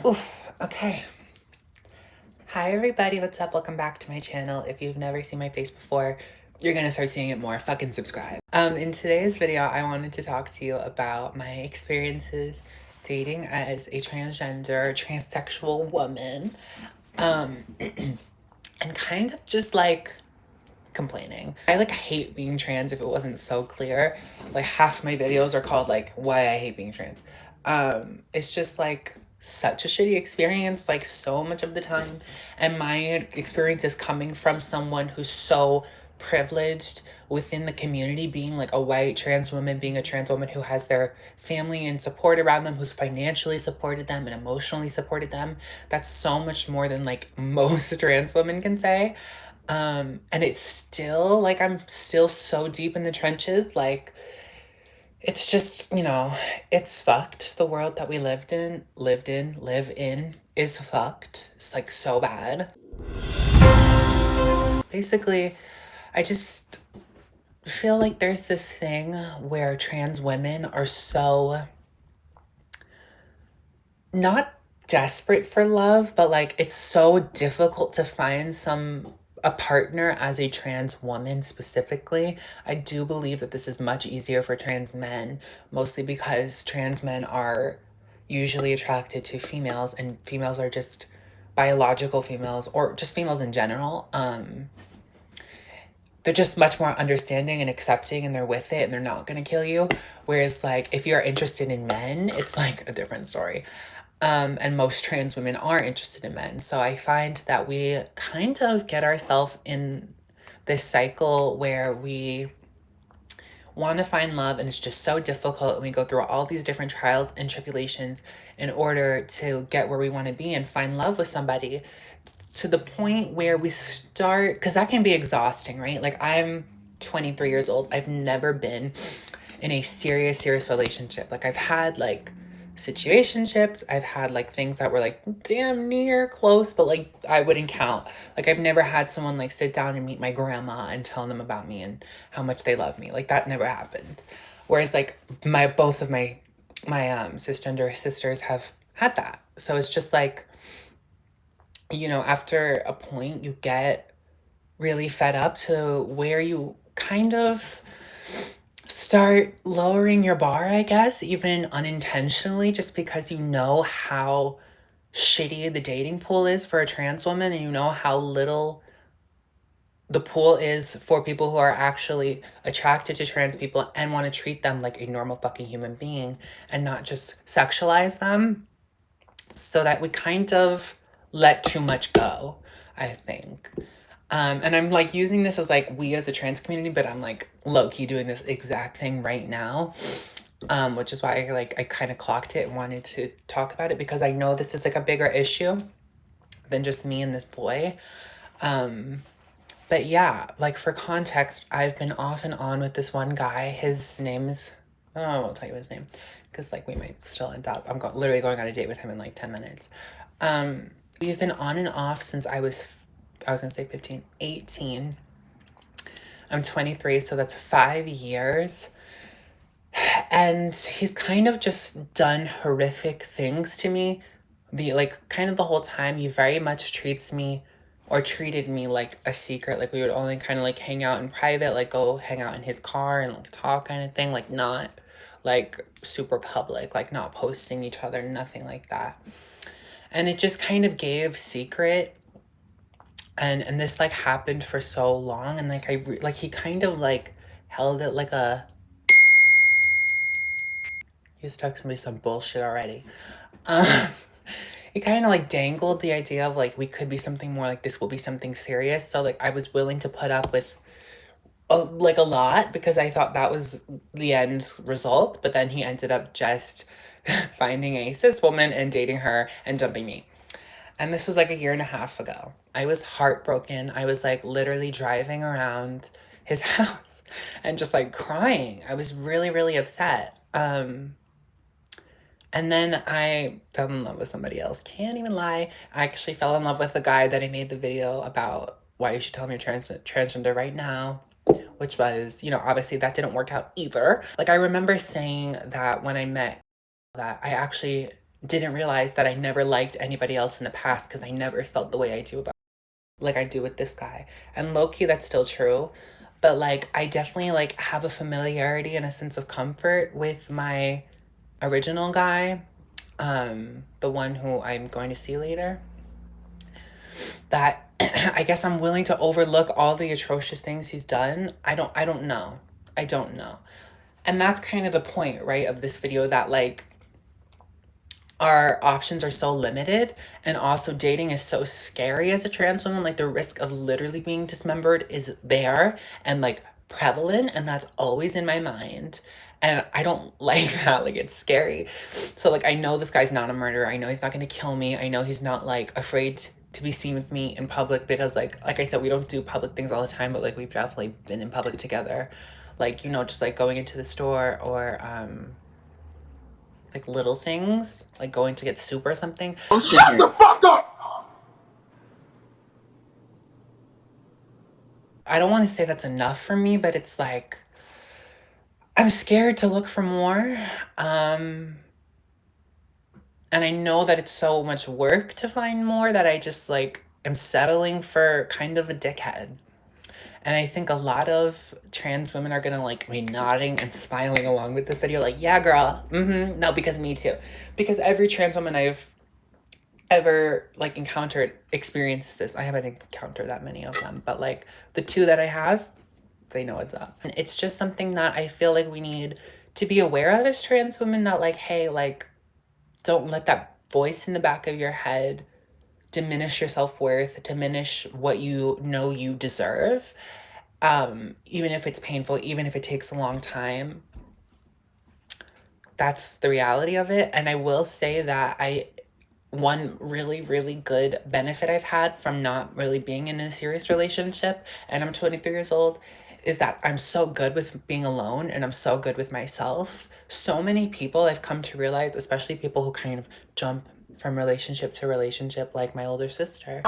Oof, okay. Hi everybody, what's up? Welcome back to my channel. If you've never seen my face before, you're gonna start seeing it more. Fucking subscribe. In today's video, I wanted to talk to you about my experiences dating as a transgender, transsexual woman. And kind of just like complaining. I like hate being trans if it wasn't so clear. Like half my videos are called like why I hate being trans. It's just like such a shitty experience like so much of the time, and my experience is coming from someone who's so privileged within the community, being like a white trans woman, being a trans woman who has their family and support around them, who's financially supported them and emotionally supported them. That's so much more than like most trans women can say. And it's still like I'm still so deep in the trenches. Like it's just, it's fucked. The world that we live in is fucked. It's like so bad. Basically, I just feel like there's this thing where trans women are so not desperate for love, but like it's so difficult to find a partner as a trans woman specifically. I do believe that this is much easier for trans men, mostly because trans men are usually attracted to females, and females are just biological females or just females in general. They're just much more understanding and accepting, and they're with it and they're not gonna kill you. Whereas like if you're interested in men, it's like a different story. And most trans women are interested in men. So I find that we kind of get ourselves in this cycle where we want to find love and it's just so difficult, and we go through all these different trials and tribulations in order to get where we want to be and find love with somebody, to the point where we start, because that can be exhausting, right? Like I'm 23 years old. I've never been in a serious relationship. Like I've had like situationships, I've had like things that were like damn near close, but like I wouldn't count. Like I've never had someone like sit down and meet my grandma and tell them about me and how much they love me. Like that never happened. Whereas like my both of my cisgender sisters have had that. So it's just like, after a point you get really fed up to where you kind of start lowering your bar, I guess, even unintentionally, just because you know how shitty the dating pool is for a trans woman, and you know how little the pool is for people who are actually attracted to trans people and want to treat them like a normal fucking human being and not just sexualize them. So that we kind of let too much go, I think. And I'm like using this as like we as a trans community, but I'm like low key doing this exact thing right now. Which is why I kind of clocked it and wanted to talk about it, because I know this is like a bigger issue than just me and this boy. But yeah, like for context, I've been off and on with this one guy. His name is, oh, I won't tell you his name because like we might still end up. Literally going on a date with him in like 10 minutes. We've been on and off since I was gonna say 15, 18. I'm 23, so that's 5 years. And he's kind of just done horrific things to me. Kind of the whole time, he very much treats me or treated me like a secret. Like we would only kind of like hang out in private, like go hang out in his car and like talk kind of thing. Like not like super public, like not posting each other, nothing like that. And it just kind of gave secret, and this like happened for so long, and like like he kind of like held it like a, he's texting me some bullshit already. um he kind of like dangled the idea of like we could be something more, like this will be something serious. So like I was willing to put up with like a lot because I thought that was the end result, but then he ended up just finding a cis woman and dating her and dumping me. And this was like a year and a half ago. I was heartbroken. I was like literally driving around his house and just like crying. I was really upset. And then I fell in love with somebody else. Can't even lie. I actually fell in love with the guy that I made the video about why you should tell me you're transgender right now, which was, obviously that didn't work out either. Like I remember saying that when I met, that I actually didn't realize that I never liked anybody else in the past because I never felt the way I do about like I do with this guy. And low key that's still true. But like I definitely like have a familiarity and a sense of comfort with my original guy, the one who I'm going to see later. That I guess I'm willing to overlook all the atrocious things he's done. I don't know. I don't know. And that's kind of the point, right, of this video, that like our options are so limited, and also dating is so scary as a trans woman. Like the risk of literally being dismembered is there and like prevalent, and that's always in my mind, and I don't like that. Like it's scary. So like I know this guy's not a murderer. I know he's not going to kill me. I know he's not like afraid to be seen with me in public, because like I said, we don't do public things all the time, but like we've definitely been in public together, like, you know, just like going into the store, or like little things, like going to get soup or something. Shut the fuck up! I don't want to say that's enough for me, but it's like I'm scared to look for more. And I know that it's so much work to find more that I just like am settling for kind of a dickhead. And I think a lot of trans women are gonna like be nodding and smiling along with this video, like, yeah, girl, no, because me too. Because every trans woman I've ever like encountered experienced this. I haven't encountered that many of them, but like the two that I have, they know what's up. And it's just something that I feel like we need to be aware of as trans women, that like, hey, like, don't let that voice in the back of your head diminish your self-worth, diminish what you know you deserve. Even if it's painful, even if it takes a long time, that's the reality of it. And I will say that one really, really good benefit I've had from not really being in a serious relationship, and I'm 23 years old, is that I'm so good with being alone, and I'm so good with myself. So many people I've come to realize, especially people who kind of jump from relationship to relationship, like my older sister,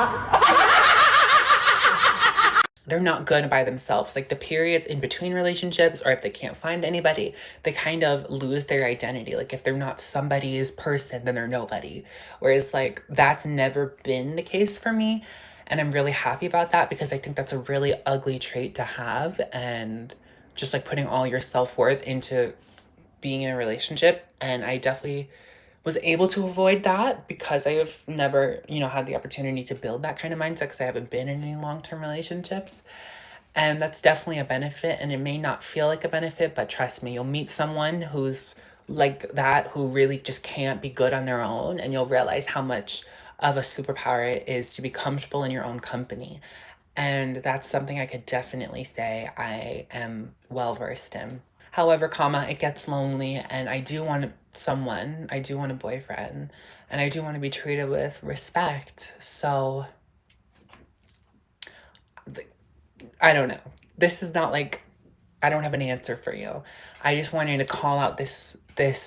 they're not good by themselves. Like the periods in between relationships, or if they can't find anybody, they kind of lose their identity. Like if they're not somebody's person, then they're nobody. Whereas like that's never been the case for me. And I'm really happy about that, because I think that's a really ugly trait to have. And just like putting all your self-worth into being in a relationship. And I definitely was able to avoid that because I have never, you know, had the opportunity to build that kind of mindset, because I haven't been in any long-term relationships. And that's definitely a benefit, and it may not feel like a benefit, but trust me, you'll meet someone who's like that, who really just can't be good on their own, and you'll realize how much of a superpower it is to be comfortable in your own company. And that's something I could definitely say I am well versed in. However, it gets lonely, and I do want someone, I do want a boyfriend, and I do want to be treated with respect. So I don't know. This is not like, I don't have an answer for you. I just wanted to call out this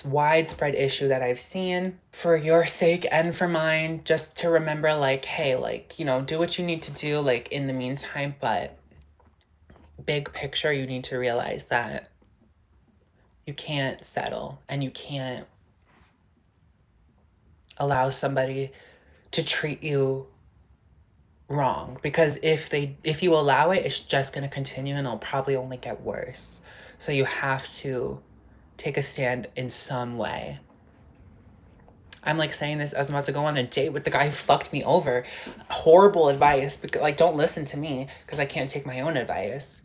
widespread issue that I've seen for your sake and for mine, just to remember like, hey, like, you know, do what you need to do like in the meantime, but big picture, you need to realize that you can't settle, and you can't allow somebody to treat you wrong, because if you allow it, it's just going to continue, and it'll probably only get worse. So you have to take a stand in some way. I'm like saying this as I'm about to go on a date with the guy who fucked me over. Horrible advice, because like, don't listen to me because I can't take my own advice.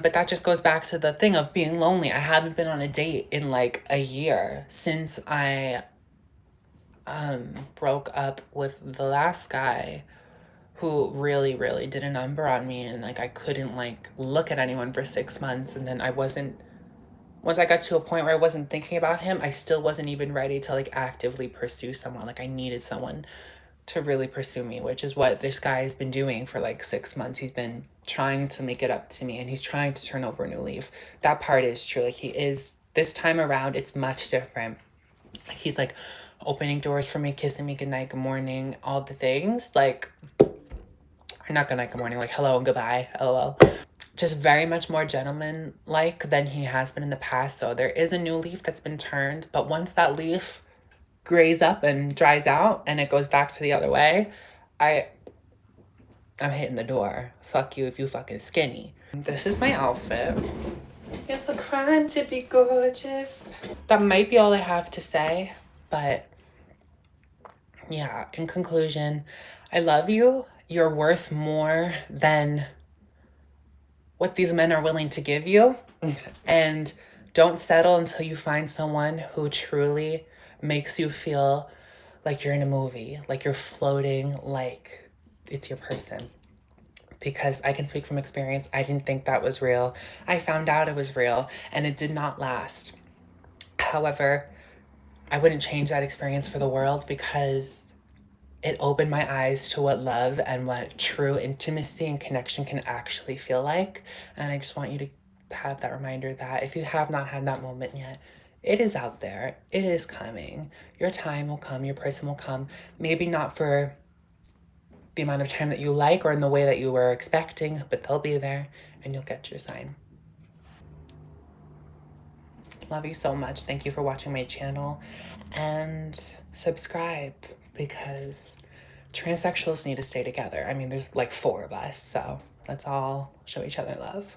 But that just goes back to the thing of being lonely. I haven't been on a date in like a year since I broke up with the last guy, who really, really did a number on me, and like I couldn't like look at anyone for 6 months. And then once I got to a point where I wasn't thinking about him, I still wasn't even ready to like actively pursue someone. Like I needed someone to really pursue me, which is what this guy has been doing for like 6 months. He's been trying to make it up to me, and he's trying to turn over a new leaf. That part is true. Like he is, this time around, it's much different. He's like opening doors for me, kissing me goodnight, good morning, all the things. Like, not good night, good morning, like hello and goodbye, lol. just very much more gentleman-like than he has been in the past. So there is a new leaf that's been turned, but once that leaf grays up and dries out and it goes back to the other way, I'm hitting the door. Fuck you if you fucking skinny. This is my outfit. It's a crime to be gorgeous. That might be all I have to say, but yeah, in conclusion, I love you. You're worth more than what these men are willing to give you. And don't settle until you find someone who truly makes you feel like you're in a movie, like you're floating, like it's your person. Because I can speak from experience, I didn't think that was real. I found out it was real and it did not last. However, I wouldn't change that experience for the world because it opened my eyes to what love and what true intimacy and connection can actually feel like. And I just want you to have that reminder that if you have not had that moment yet, it is out there. It is coming. Your time will come. Your person will come. Maybe not for the amount of time that you like or in the way that you were expecting, but they'll be there and you'll get your sign. Love you so much. Thank you for watching my channel and subscribe because transsexuals need to stay together. I mean, there's like 4 of us, so let's all show each other love.